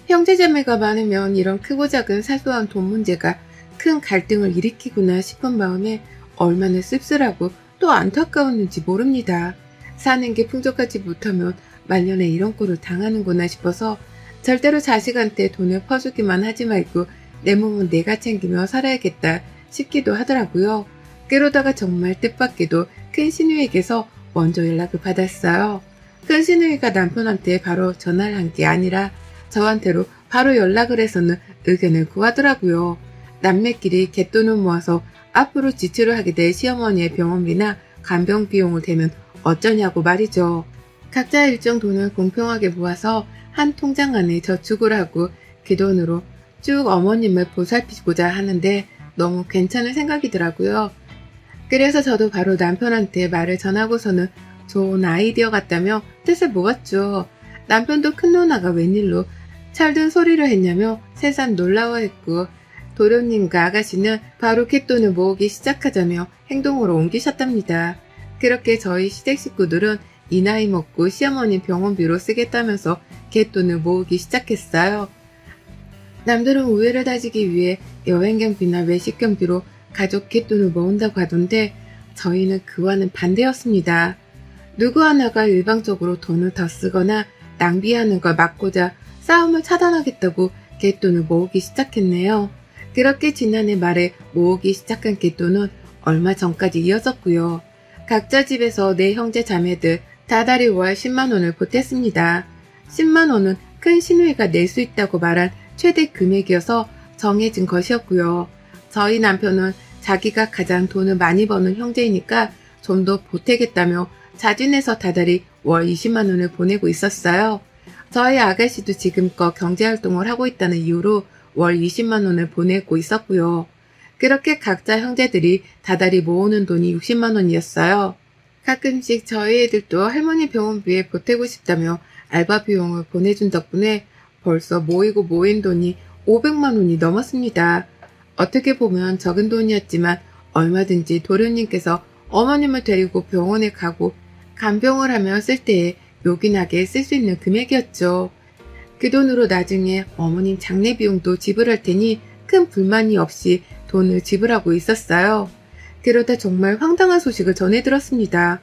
형제자매가 많으면 이런 크고 작은 사소한 돈 문제가 큰 갈등을 일으키구나 싶은 마음에 얼마나 씁쓸하고 또 안타까웠는지 모릅니다. 사는 게 풍족하지 못하면 말년에 이런 꼴을 당하는구나 싶어서 절대로 자식한테 돈을 퍼주기만 하지 말고 내 몸은 내가 챙기며 살아야겠다 싶기도 하더라고요. 그러다가 정말 뜻밖에도 큰 시누이에게서 먼저 연락을 받았어요. 큰 시누이가 남편한테 바로 전화를 한 게 아니라 저한테로 바로 연락을 해서는 의견을 구하더라고요. 남매끼리 갯돈을 모아서 앞으로 지출을 하게 될 시어머니의 병원비나 간병 비용을 대면 어쩌냐고 말이죠. 각자 일정 돈을 공평하게 모아서 한 통장 안에 저축을 하고 그 돈으로 쭉 어머님을 보살피고자 하는데 너무 괜찮은 생각이더라고요. 그래서 저도 바로 남편한테 말을 전하고서는 좋은 아이디어 같다며 뜻을 모았죠. 남편도 큰 누나가 웬일로 철든 소리를 했냐며 새삼 놀라워했고 도련님과 아가씨는 바로 갯돈을 모으기 시작하자며 행동으로 옮기셨답니다. 그렇게 저희 시댁 식구들은 이 나이 먹고 시어머니 병원비로 쓰겠다면서 갯돈을 모으기 시작했어요. 남들은 우애를 다지기 위해 여행 경비나 외식 경비로 가족 갯돈을 모은다고 하던데 저희는 그와는 반대였습니다. 누구 하나가 일방적으로 돈을 더 쓰거나 낭비하는 걸 막고자 싸움을 차단하겠다고 갯돈을 모으기 시작했네요. 그렇게 지난해 말에 모으기 시작한 갯돈은 얼마 전까지 이어졌고요. 각자 집에서 내 형제 자매들 다달이 월 10만원을 보탰습니다. 10만원은 큰 시누이가 낼 수 있다고 말한 최대 금액이어서 정해진 것이었고요. 저희 남편은 자기가 가장 돈을 많이 버는 형제이니까 좀 더 보태겠다며 자진해서 다달이 월 20만 원을 보내고 있었어요. 저희 아가씨도 지금껏 경제활동을 하고 있다는 이유로 월 20만 원을 보내고 있었고요. 그렇게 각자 형제들이 다달이 모으는 돈이 60만 원이었어요. 가끔씩 저희 애들도 할머니 병원비에 보태고 싶다며 알바 비용을 보내준 덕분에 벌써 모이고 모인 돈이 500만 원이 넘었습니다. 어떻게 보면 적은 돈이었지만 얼마든지 도련님께서 어머님을 데리고 병원에 가고 간병을 하며 쓸 때에 요긴하게 쓸 수 있는 금액이었죠. 그 돈으로 나중에 어머님 장례 비용도 지불할 테니 큰 불만이 없이 돈을 지불하고 있었어요. 그러다 정말 황당한 소식을 전해 들었습니다.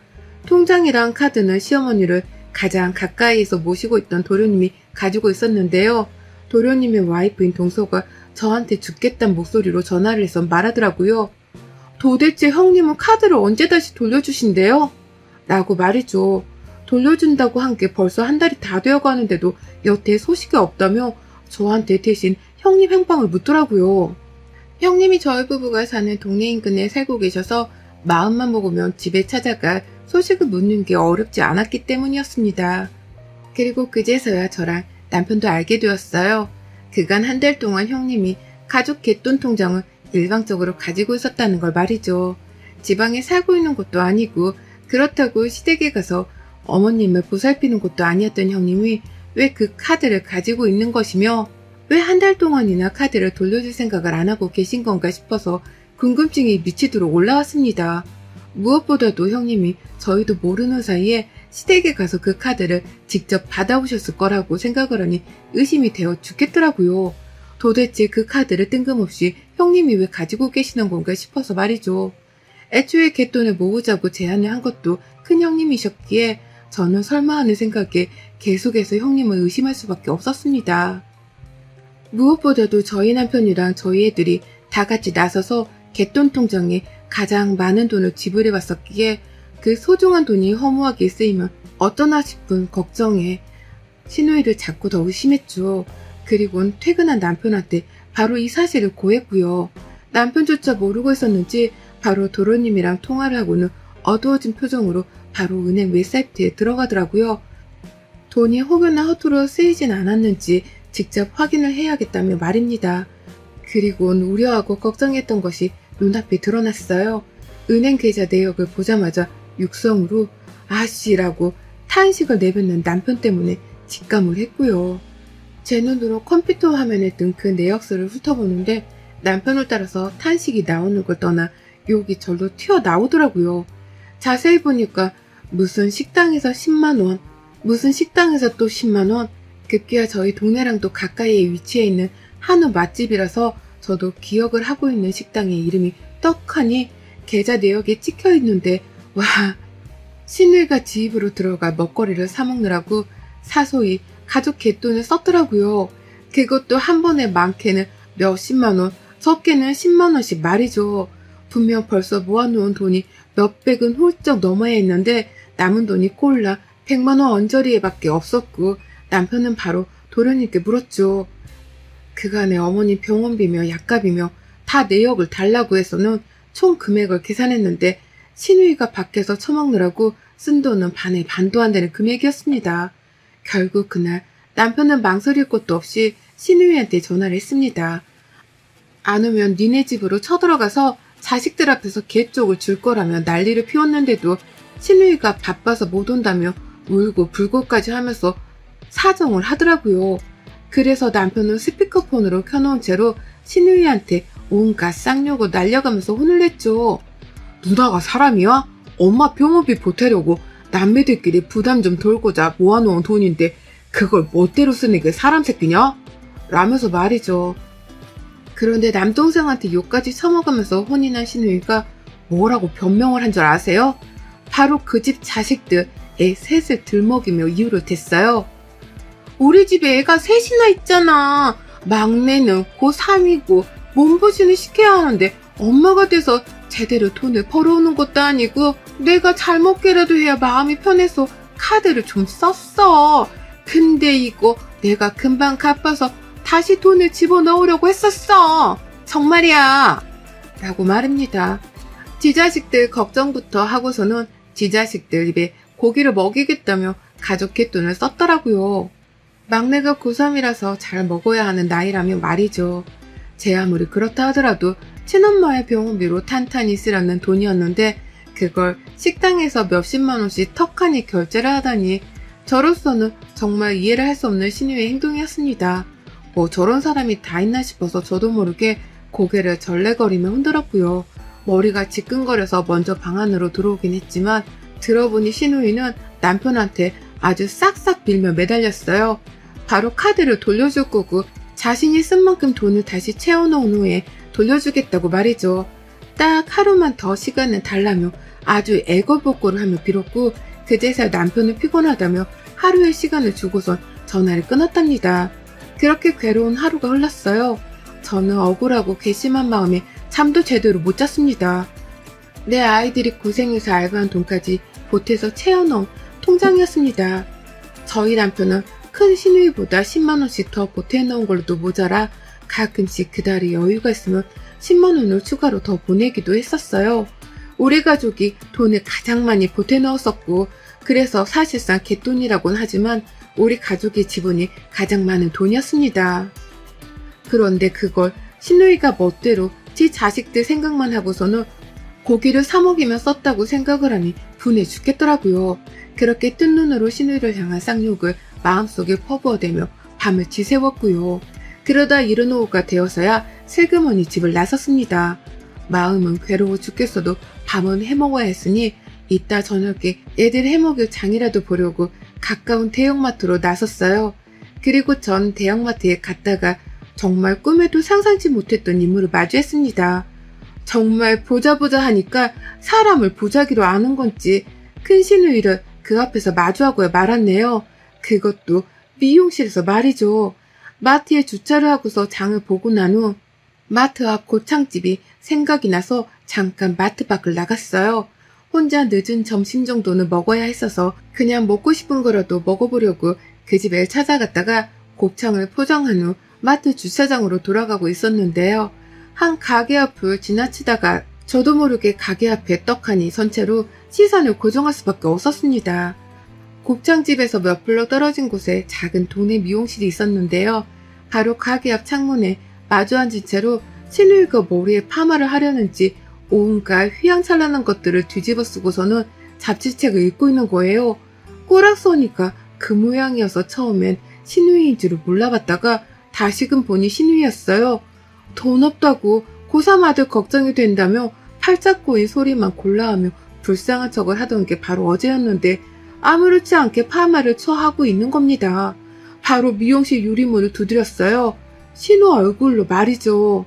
통장이랑 카드는 시어머니를 가장 가까이에서 모시고 있던 도련님이 가지고 있었는데요. 도련님의 와이프인 동서가 저한테 죽겠다는 목소리로 전화를 해서 말하더라고요. 도대체 형님은 카드를 언제 다시 돌려주신대요? 라고 말이죠. 돌려준다고 한 게 벌써 한 달이 다 되어가는데도 여태 소식이 없다며 저한테 대신 형님 행방을 묻더라고요. 형님이 저희 부부가 사는 동네 인근에 살고 계셔서 마음만 먹으면 집에 찾아가 소식을 묻는 게 어렵지 않았기 때문이었습니다. 그리고 그제서야 저랑 남편도 알게 되었어요. 그간 한 달 동안 형님이 가족 갯돈 통장을 일방적으로 가지고 있었다는 걸 말이죠. 지방에 살고 있는 것도 아니고 그렇다고 시댁에 가서 어머님을 보살피는 것도 아니었던 형님이 왜 그 카드를 가지고 있는 것이며 왜 한 달 동안이나 카드를 돌려줄 생각을 안 하고 계신 건가 싶어서 궁금증이 미치도록 올라왔습니다. 무엇보다도 형님이 저희도 모르는 사이에 시댁에 가서 그 카드를 직접 받아오셨을 거라고 생각을 하니 의심이 되어 죽겠더라고요. 도대체 그 카드를 뜬금없이 형님이 왜 가지고 계시는 건가 싶어서 말이죠. 애초에 갯돈을 모으자고 제안을 한 것도 큰 형님이셨기에 저는 설마 하는 생각에 계속해서 형님을 의심할 수밖에 없었습니다. 무엇보다도 저희 남편이랑 저희 애들이 다 같이 나서서 갯돈 통장에 가장 많은 돈을 지불해 왔었기에 그 소중한 돈이 허무하게 쓰이면 어떠나 싶은 걱정에 신우이를 자꾸 더 의심했죠. 그리고는 퇴근한 남편한테 바로 이 사실을 고했고요. 남편조차 모르고 있었는지 바로 도련님이랑 통화를 하고는 어두워진 표정으로 바로 은행 웹사이트에 들어가더라고요. 돈이 혹여나 허투루 쓰이진 않았는지 직접 확인을 해야겠다며 말입니다. 그리고는 우려하고 걱정했던 것이 눈앞에 드러났어요. 은행 계좌 내역을 보자마자 육성으로 아씨라고 탄식을 내뱉는 남편 때문에 직감을 했고요. 제 눈으로 컴퓨터 화면에 뜬 그 내역서를 훑어보는데 남편을 따라서 탄식이 나오는 걸 떠나 욕이 절로 튀어나오더라고요. 자세히 보니까 무슨 식당에서 10만원, 무슨 식당에서 또 10만원, 급기야 저희 동네랑도 가까이에 위치해 있는 한우 맛집이라서 저도 기억을 하고 있는 식당의 이름이 떡하니 계좌 내역에 찍혀 있는데 와, 신우이가 지 입으로 들어가 먹거리를 사 먹느라고 사소히 가족 갯돈을 썼더라고요. 그것도 한 번에 많게는 몇십만원, 적게는 10만원씩 말이죠. 분명 벌써 모아놓은 돈이 몇백은 훌쩍 넘어야 했는데 남은 돈이 꼴라 100만원 언저리에 밖에 없었고 남편은 바로 도련님께 물었죠. 그간의 어머니 병원비며 약값이며 다 내역을 달라고 해서는 총 금액을 계산했는데 신우이가 밖에서 처먹느라고 쓴 돈은 반에 반도 안 되는 금액이었습니다. 결국 그날 남편은 망설일 것도 없이 신우이한테 전화를 했습니다. 안 오면 니네 집으로 쳐들어가서 자식들 앞에서 개 쪽을 줄 거라며 난리를 피웠는데도 신우이가 바빠서 못 온다며 울고 불고까지 하면서 사정을 하더라고요. 그래서 남편은 스피커폰으로 켜놓은 채로 신우이한테 온갖 쌍욕을 날려가면서 혼을 냈죠. 누나가 사람이야? 엄마 병원비 보태려고 남매들끼리 부담 좀 덜고자 모아놓은 돈인데 그걸 멋대로 쓰는 게 사람 새끼냐? 라면서 말이죠. 그런데 남동생한테 욕까지 처먹으면서 혼이 난 신우이가 뭐라고 변명을 한 줄 아세요? 바로 그 집 자식들 애 셋을 들먹이며 이유를 댔어요. 우리 집에 애가 셋이나 있잖아. 막내는 고3이고 몸보신을 시켜야 하는데 엄마가 돼서 제대로 돈을 벌어오는 것도 아니고 내가 잘 먹게라도 해야 마음이 편해서 카드를 좀 썼어. 근데 이거 내가 금방 갚아서 다시 돈을 집어넣으려고 했었어. 정말이야. 라고 말합니다. 지 자식들 걱정부터 하고서는 지 자식들 입에 고기를 먹이겠다며 가족 갯돈을 썼더라고요. 막내가 고3이라서 잘 먹어야 하는 나이라면 말이죠. 제 아무리 그렇다 하더라도 친엄마의 병원비로 탄탄히 쓰려는 돈이었는데 그걸 식당에서 몇십만 원씩 턱하니 결제를 하다니 저로서는 정말 이해를 할 수 없는 신우의 행동이었습니다. 뭐 저런 사람이 다 있나 싶어서 저도 모르게 고개를 절레거리며 흔들었고요. 머리가 지끈거려서 먼저 방 안으로 들어오긴 했지만 들어보니 신우이는 남편한테 아주 싹싹 빌며 매달렸어요. 바로 카드를 돌려줄 거고 자신이 쓴 만큼 돈을 다시 채워놓은 후에 돌려주겠다고 말이죠. 딱 하루만 더 시간을 달라며 아주 애걸복걸을 하며 빌었고 그제서야 남편은 피곤하다며 하루의 시간을 주고선 전화를 끊었답니다. 그렇게 괴로운 하루가 흘렀어요. 저는 억울하고 괘씸한 마음에 잠도 제대로 못 잤습니다. 내 아이들이 고생해서 알바한 돈까지 보태서 채워넣은 통장이었습니다. 저희 남편은 큰 시누이보다 10만원씩 더 보태놓은 걸로도 모자라 가끔씩 그달이 여유가 있으면 10만원을 추가로 더 보내기도 했었어요. 우리 가족이 돈을 가장 많이 보태넣었었고 그래서 사실상 갯돈이라고는 하지만 우리 가족의 지분이 가장 많은 돈이었습니다. 그런데 그걸 시누이가 멋대로 지 자식들 생각만 하고서는 고기를 사 먹이며 썼다고 생각을 하니 분해 죽겠더라고요. 그렇게 뜬 눈으로 시누이를 향한 쌍욕을 마음속에 퍼부어대며 밤을 지새웠고요. 그러다 이른 오후가 되어서야 슬그머니 집을 나섰습니다. 마음은 괴로워 죽겠어도 밤은 해먹어야 했으니 이따 저녁에 애들 해먹일 장이라도 보려고 가까운 대형마트로 나섰어요. 그리고 전 대형마트에 갔다가 정말 꿈에도 상상치 못했던 인물을 마주했습니다. 정말 보자 하니까 사람을 보자기로 아는 건지 큰 시누이를 그 앞에서 마주하고야 말았네요. 그것도 미용실에서 말이죠. 마트에 주차를 하고서 장을 보고 난 후 마트 앞 고창집이 생각이 나서 잠깐 마트 밖을 나갔어요. 혼자 늦은 점심 정도는 먹어야 했어서 그냥 먹고 싶은 거라도 먹어보려고 그 집에 찾아갔다가 곱창을 포장한 후 마트 주차장으로 돌아가고 있었는데요. 한 가게 앞을 지나치다가 저도 모르게 가게 앞에 떡하니 선 채로 시선을 고정할 수밖에 없었습니다. 곱창집에서 몇 블럭 떨어진 곳에 작은 동네 미용실이 있었는데요. 바로 가게 앞 창문에 마주 앉은 채로 시누이가 머리에 파마를 하려는지 온갖 휘황찬란한 것들을 뒤집어 쓰고서는 잡지책을 읽고 있는 거예요. 꼬락 서니까 그 모양이어서 처음엔 시누이인 줄을 몰라봤다가 다시금 보니 시누이였어요. 돈 없다고 고3 아들 걱정이 된다며 팔짝 꼬인 소리만 골라하며 불쌍한 척을 하던 게 바로 어제였는데 아무렇지 않게 파마를 처하고 있는 겁니다. 바로 미용실 유리문을 두드렸어요. 신우 얼굴로 말이죠.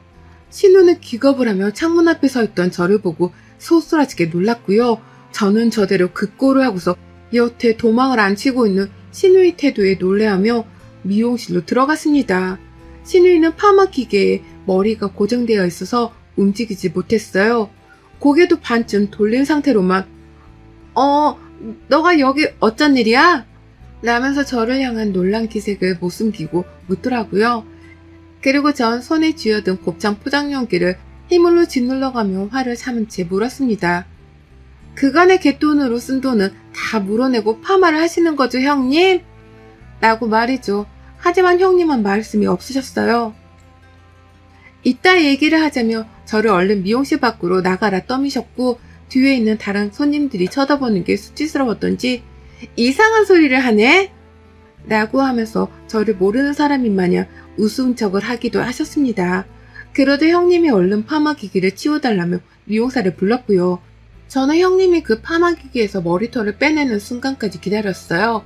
신우는 기겁을 하며 창문 앞에 서 있던 저를 보고 소스라지게 놀랐고요. 저는 저대로 급고를 하고서 여태 도망을 안 치고 있는 신우의 태도에 놀래하며 미용실로 들어갔습니다. 신우이는 파마 기계에 머리가 고정되어 있어서 움직이지 못했어요. 고개도 반쯤 돌린 상태로만 너가 여기 어쩐 일이야? 라면서 저를 향한 놀란 기색을 못 숨기고 묻더라고요. 그리고 전 손에 쥐어든 곱창 포장 용기를 힘으로 짓눌러가며 화를 참은 채 물었습니다. 그간의 갯돈으로 쓴 돈은 다 물어내고 파마를 하시는 거죠, 형님? 라고 말이죠. 하지만 형님은 말씀이 없으셨어요. 이따 얘기를 하자며 저를 얼른 미용실 밖으로 나가라 떠미셨고 뒤에 있는 다른 손님들이 쳐다보는 게 수치스러웠던지 이상한 소리를 하네? 라고 하면서 저를 모르는 사람인 마냥 우스운 척을 하기도 하셨습니다. 그러자 형님이 얼른 파마기기를 치워달라며 미용사를 불렀고요. 저는 형님이 그 파마기기에서 머리털을 빼내는 순간까지 기다렸어요.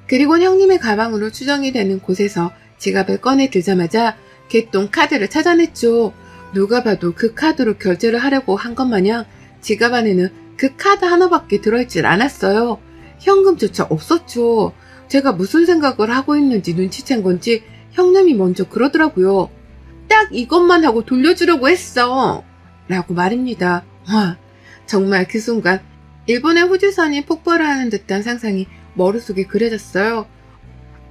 그리고 형님의 가방으로 추정이 되는 곳에서 지갑을 꺼내 들자마자 갯돈 카드를 찾아냈죠. 누가 봐도 그 카드로 결제를 하려고 한 것 마냥 지갑 안에는 그 카드 하나밖에 들어있질 않았어요. 현금조차 없었죠. 제가 무슨 생각을 하고 있는지 눈치챈 건지 형님이 먼저 그러더라고요. 딱 이것만 하고 돌려주려고 했어. 라고 말입니다. 와, 정말 그 순간 일본의 후지산이 폭발을 하는 듯한 상상이 머릿속에 그려졌어요.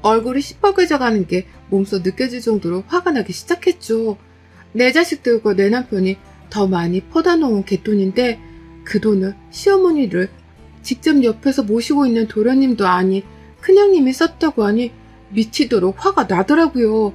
얼굴이 시퍼개져가는 게 몸소 느껴질 정도로 화가 나기 시작했죠. 내 자식들과 내 남편이 더 많이 퍼다 놓은 갯돈인데 그 돈을 시어머니를 직접 옆에서 모시고 있는 도련님도 아닌 큰형님이 썼다고 하니 미치도록 화가 나더라고요.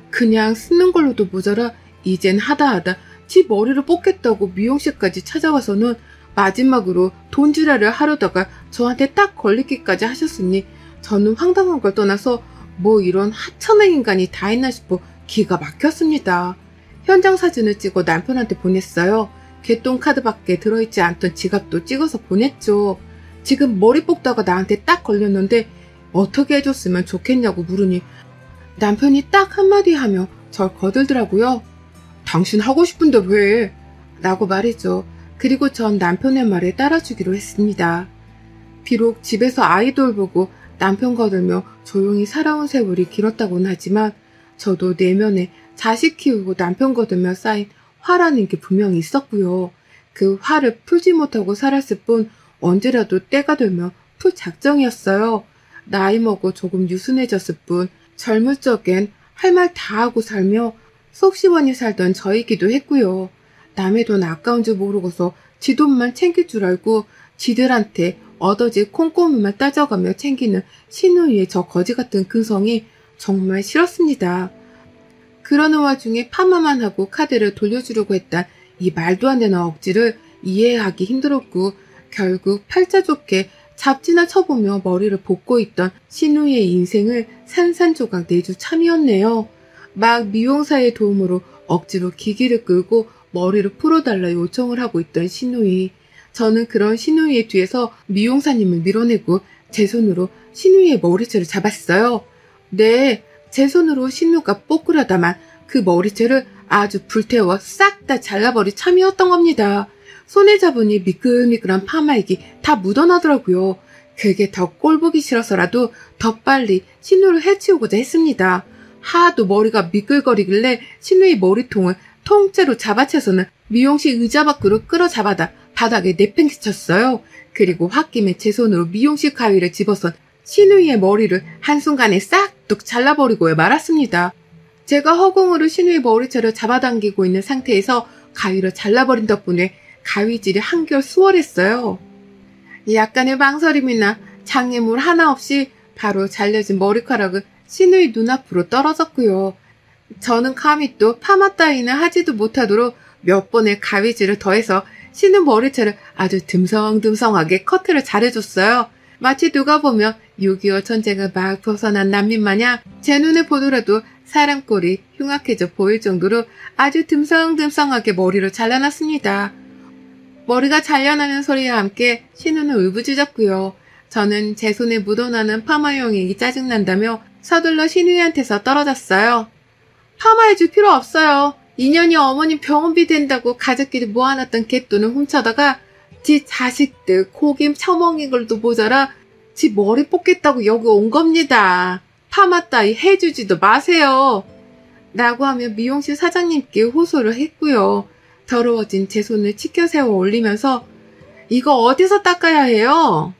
그냥 쓰는 걸로도 모자라 이젠 하다 지 머리를 뽑겠다고 미용실까지 찾아와서는 마지막으로 돈지랄을 하려다가 저한테 딱 걸리기까지 하셨으니 저는 황당한 걸 떠나서 뭐 이런 하찮은 인간이 다 있나 싶어 기가 막혔습니다. 현장 사진을 찍어 남편한테 보냈어요. 갯돈 카드밖에 들어있지 않던 지갑도 찍어서 보냈죠. 지금 머리 뽑다가 나한테 딱 걸렸는데 어떻게 해줬으면 좋겠냐고 물으니 남편이 딱 한마디 하며 절 거들더라고요. 당신 하고 싶은데 왜? 라고 말이죠. 그리고 전 남편의 말에 따라주기로 했습니다. 비록 집에서 아이 돌보고 남편 거들며 조용히 살아온 세월이 길었다고는 하지만 저도 내면에 자식 키우고 남편 거들며 쌓인 화라는 게 분명히 있었고요. 그 화를 풀지 못하고 살았을 뿐 언제라도 때가 되면 풀 작정이었어요. 나이 먹어 조금 유순해졌을 뿐 젊을 적엔 할 말 다 하고 살며 속 시원히 살던 저이기도 했고요. 남의 돈 아까운 줄 모르고서 지 돈만 챙길 줄 알고 지들한테 얻어질 콩고물만 따져가며 챙기는 신우이의 저 거지같은 근성이 정말 싫었습니다. 그러는 와중에 파마만 하고 카드를 돌려주려고 했던 이 말도 안 되는 억지를 이해하기 힘들었고 결국 팔자 좋게 잡지나 쳐보며 머리를 볶고 있던 신우이의 인생을 산산조각 내줄 참이었네요. 막 미용사의 도움으로 억지로 기기를 끌고 머리를 풀어달라 요청을 하고 있던 신우이. 저는 그런 신우이의 뒤에서 미용사님을 밀어내고 제 손으로 신우이의 머리채를 잡았어요. 네, 제 손으로 신우가 뽀끄려다만 그 머리채를 아주 불태워 싹 다 잘라버릴 참이었던 겁니다. 손에 잡으니 미끌미끌한 파마액이 다 묻어나더라고요. 그게 더 꼴보기 싫어서라도 더 빨리 신우를 해치우고자 했습니다. 하도 머리가 미끌거리길래 신우의 머리통을 통째로 잡아채서는 미용실 의자 밖으로 끌어잡아다 바닥에 내팽개쳤어요. 그리고 홧김에 제 손으로 미용실 가위를 집어선 신우이의 머리를 한순간에 싹둑 잘라버리고 말았습니다. 제가 허공으로 신우의 머리채를 잡아당기고 있는 상태에서 가위를 잘라버린 덕분에 가위질이 한결 수월했어요. 약간의 망설임이나 장애물 하나 없이 바로 잘려진 머리카락은 신우의 눈앞으로 떨어졌고요. 저는 감히 또 파마 따위는 하지도 못하도록 몇 번의 가위질을 더해서 신우 머리채를 아주 듬성듬성하게 커트를 잘해줬어요. 마치 누가 보면 6.25 전쟁을 막 벗어난 난민 마냥 제 눈에 보더라도 사람 꼴이 흉악해져 보일 정도로 아주 듬성듬성하게 머리를 잘라놨습니다. 머리가 잘려나는 소리와 함께 신우는 울부짖었고요. 저는 제 손에 묻어나는 파마용액이 짜증난다며 서둘러 신우이한테서 떨어졌어요. 파마해줄 필요 없어요. 2년이 어머님 병원비 된다고 가족끼리 모아놨던 갯돈을 훔쳐다가 지 자식들 고김 처먹인 걸도 모자라 지 머리 뽑겠다고 여기 온 겁니다. 파마 따위 해주지도 마세요. 라고 하며 미용실 사장님께 호소를 했고요. 더러워진 제 손을 치켜 세워 올리면서 이거 어디서 닦아야 해요?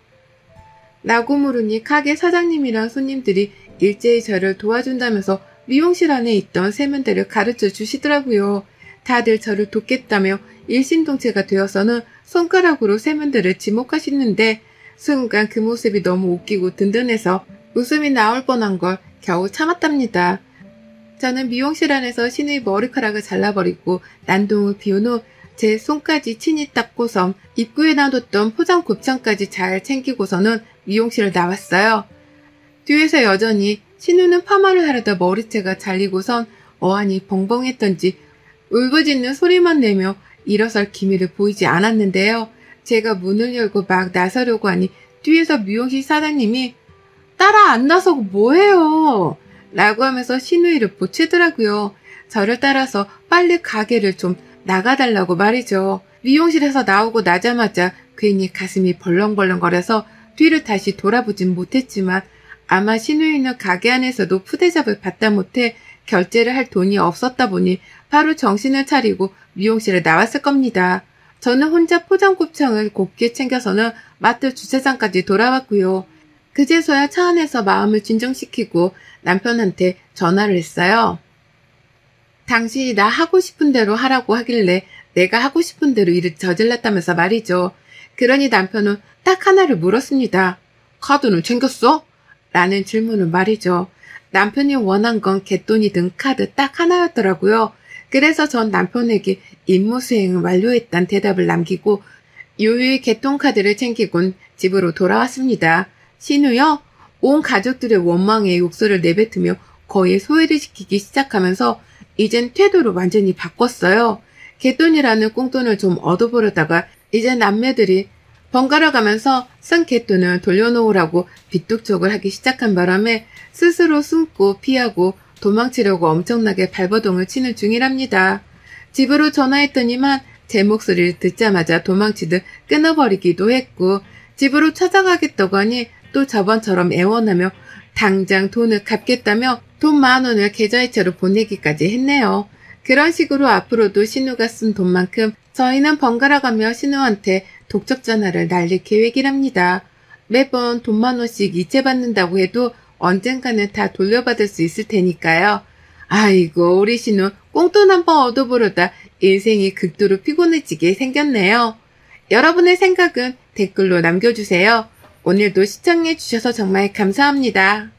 라고 물으니 가게 사장님이랑 손님들이 일제히 저를 도와준다면서 미용실 안에 있던 세면대를 가르쳐 주시더라고요. 다들 저를 돕겠다며 일심동체가 되어서는 손가락으로 세면대를 지목하시는데 순간 그 모습이 너무 웃기고 든든해서 웃음이 나올 뻔한 걸 겨우 참았답니다. 저는 미용실 안에서 신우의 머리카락을 잘라버리고 난동을 비운 후 제 손까지 친히 닦고선 입구에 놔뒀던 포장 곱창까지 잘 챙기고서는 미용실을 나왔어요. 뒤에서 여전히 신우는 파마를 하려다 머리채가 잘리고선 어안이 벙벙했던지 울부짖는 소리만 내며 일어설 기미를 보이지 않았는데요. 제가 문을 열고 막 나서려고 하니 뒤에서 미용실 사장님이 따라 안 나서고 뭐해요? 라고 하면서 신우이를 보채더라고요. 저를 따라서 빨리 가게를 좀 나가달라고 말이죠. 미용실에서 나오고 나자마자 괜히 가슴이 벌렁벌렁거려서 뒤를 다시 돌아보진 못했지만 아마 신우이는 가게 안에서도 푸대접을 받다 못해 결제를 할 돈이 없었다 보니 바로 정신을 차리고 미용실에 나왔을 겁니다. 저는 혼자 포장곱창을 곱게 챙겨서는 마트 주차장까지 돌아왔고요. 그제서야 차 안에서 마음을 진정시키고 남편한테 전화를 했어요. 당신이 나 하고 싶은 대로 하라고 하길래 내가 하고 싶은 대로 일을 저질렀다면서 말이죠. 그러니 남편은 딱 하나를 물었습니다. 카드는 챙겼어? 라는 질문을 말이죠. 남편이 원한 건 갯돈이든 카드 딱 하나였더라고요. 그래서 전 남편에게 임무 수행을 완료했다는 대답을 남기고 유유히 개통카드를 챙기곤 집으로 돌아왔습니다. 신우요? 온 가족들의 원망에 욕설을 내뱉으며 거의 소외를 시키기 시작하면서 이젠 태도를 완전히 바꿨어요. 개돈이라는 꽁돈을 좀 얻어보려다가 이제 남매들이 번갈아 가면서 쓴 개돈을 돌려놓으라고 빗뚝촉을 하기 시작한 바람에 스스로 숨고 피하고 도망치려고 엄청나게 발버둥을 치는 중이랍니다. 집으로 전화했더니만 제 목소리를 듣자마자 도망치듯 끊어버리기도 했고 집으로 찾아가겠다고 하니 또 저번처럼 애원하며 당장 돈을 갚겠다며 돈 10,000원을 계좌이체로 보내기까지 했네요. 그런 식으로 앞으로도 신우가 쓴 돈만큼 저희는 번갈아가며 신우한테 독촉 전화를 날릴 계획이랍니다. 매번 돈 10,000원씩 이체받는다고 해도 언젠가는 다 돌려받을 수 있을 테니까요. 아이고 우리 신우 꽁돈 한번 얻어보려다 인생이 극도로 피곤해지게 생겼네요. 여러분의 생각은 댓글로 남겨주세요. 오늘도 시청해주셔서 정말 감사합니다.